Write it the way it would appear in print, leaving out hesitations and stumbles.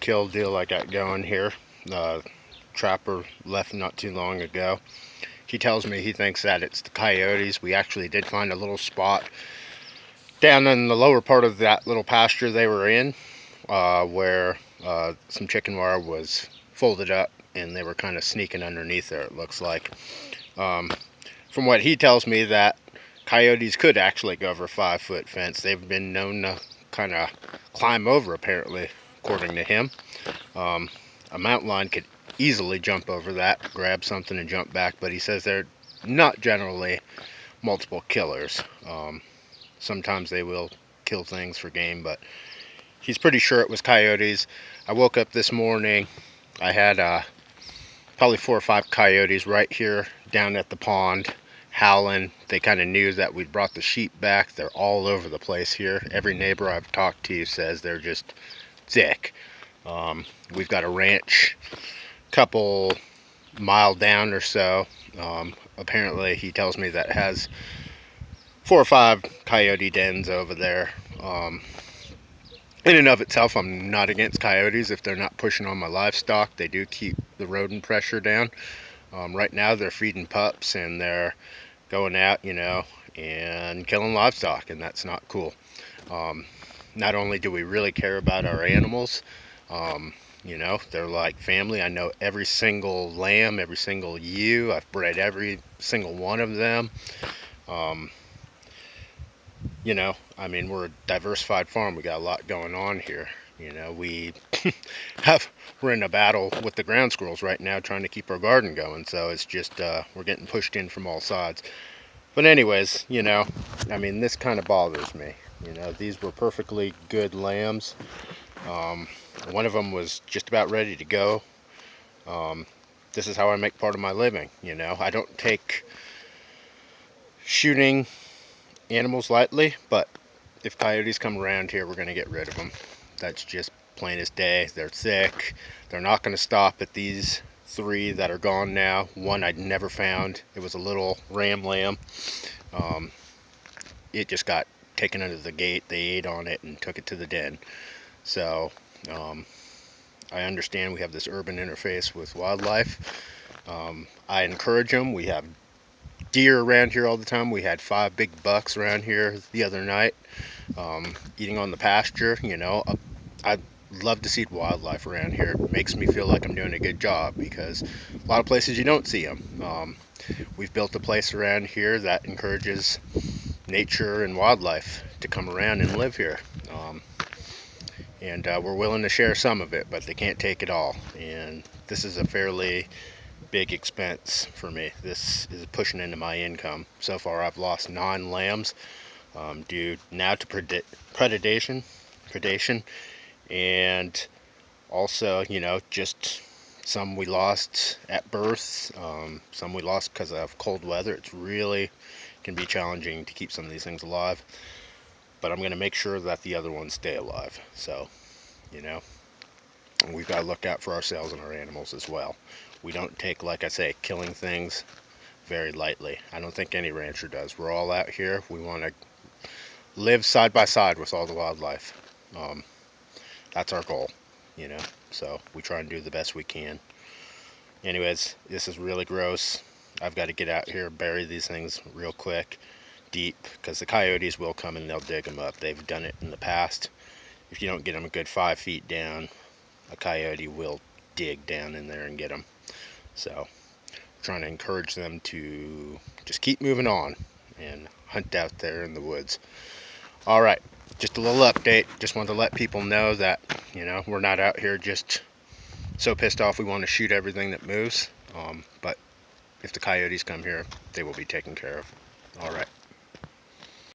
kill deal I got going here. Trapper left not too long ago. He tells me he thinks that it's the coyotes. We actually did find a little spot down in the lower part of that little pasture they were in, where some chicken wire was folded up and they were kind of sneaking underneath there, it looks like. From what he tells me, that coyotes could actually go over a 5-foot fence. They've been known to kind of climb over, apparently, according to him. A mountain lion could easily jump over that, grab something and jump back, but he says they're not generally multiple killers. Sometimes they will kill things for game, but he's pretty sure it was coyotes. I woke up this morning, I had probably 4 or 5 coyotes right here down at the pond howling. They kind of knew that we'd brought the sheep back. They're all over the place here. Every neighbor I've talked to says they're just thick. We've got a ranch a couple mile down or so. Apparently he tells me that has 4 or 5 coyote dens over there. In and of itself, I'm not against coyotes if they're not pushing on my livestock. They do keep the rodent pressure down. Right now they're feeding pups and they're going out, and killing livestock, and that's not cool. Not only do we really care about our animals, they're like family. I know every single lamb, every single ewe. I've bred every single one of them. We're a diversified farm. We got a lot going on here. We we're in a battle with the ground squirrels right now trying to keep our garden going. So it's just, we're getting pushed in from all sides. But anyways, this kind of bothers me. These were perfectly good lambs. One of them was just about ready to go. This is how I make part of my living. I don't take shooting animals lightly, but if coyotes come around here, we're going to get rid of them. That's just plain as day. They're thick. They're not going to stop at these 3 that are gone now. One I'd never found. It was a little ram lamb. It just got taken under the gate. They ate on it and took it to the den. So I understand we have this urban interface with wildlife. I encourage them. We have deer around here all the time. We had 5 big bucks around here the other night, eating on the pasture. I'd love to see wildlife around here. It makes me feel like I'm doing a good job, because a lot of places you don't see them. We've built a place around here that encourages nature and wildlife to come around and live here. And we're willing to share some of it, but they can't take it all. And this is a fairly big expense for me. This is pushing into my income. So far I've lost 9 lambs due now to predation, and also, just some we lost at birth, some we lost because of cold weather. It's really can be challenging to keep some of these things alive, but I'm going to make sure that the other ones stay alive. So, we've got to look out for ourselves and our animals as well. We don't take, like I say, killing things very lightly. I don't think any rancher does. We're all out here. We want to live side by side with all the wildlife. That's our goal, so we try and do the best we can. Anyways, this is really gross. I've got to get out here, bury these things real quick, deep, because the coyotes will come and they'll dig them up. They've done it in the past. If you don't get them a good 5 feet down, a coyote will dig down in there and get them. So, trying to encourage them to just keep moving on and hunt out there in the woods. Alright, just a little update. Just wanted to let people know that, we're not out here just so pissed off we want to shoot everything that moves. But if the coyotes come here, they will be taken care of. Alright.